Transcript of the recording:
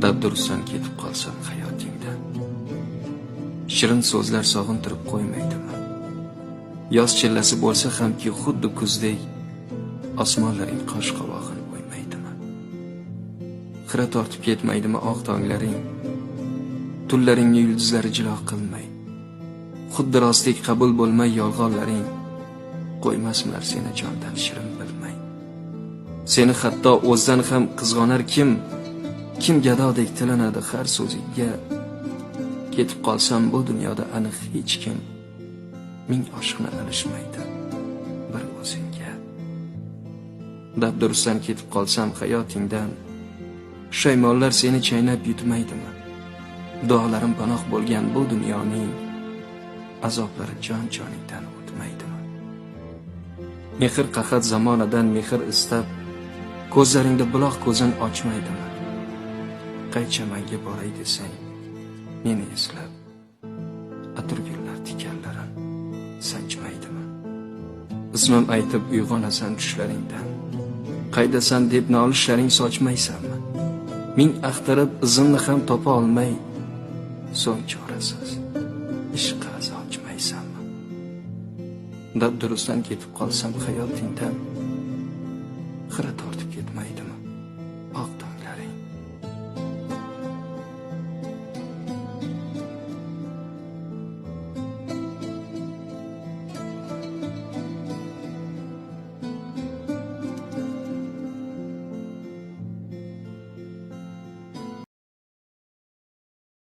dabdurustdan ketib qolsam hayotingdan, shirin so'zlar sog'intirib qo'ymaydimi? Yoz chillasi bo'lsa hamki xuddi kuzdek, osmonlaring qosh qovog'in o'ymaydimi? Xira tortib ketmaydimi oq tonglaring, tunlaringni yulduzlari jilo qilmay, xuddi rostdek qabul bo'lmay yolg'onlaring, qo'ymasmilar seni jondan shirin bilmay. Seni hatto o'zdan ham qizg'onar kim gadodek tilanadi har so'zingga. Ketib qolsam bu dunyoda aniq hech kim ming oshiqni alishmaydi bir o'zingga. Dabdurustdan ketib qolsam hayotingdan, pushaymonlar seni chaynab yutmaydimi? Duolarim panoh bo'lgan bu dunyoning azoblari joningdan o'tmaydimi? Mehr qahat zamonidan mehr istab, ko'zlaringda buloq ko'zin ochmaydimi? Qaychamanga boray desang, meni eslab, atirgullar tikanlarim sanchmaydimi? Ismim aytib uyg'onasan tushlaringdan, qaydasan deb nolishlaring sochmaysanmi? Ming axtarib izimni ham topa olmay, so'ng chorasiz ishqqa ochmaysanmi? Dabdurustdan ketib qolsam hayotingdan, xira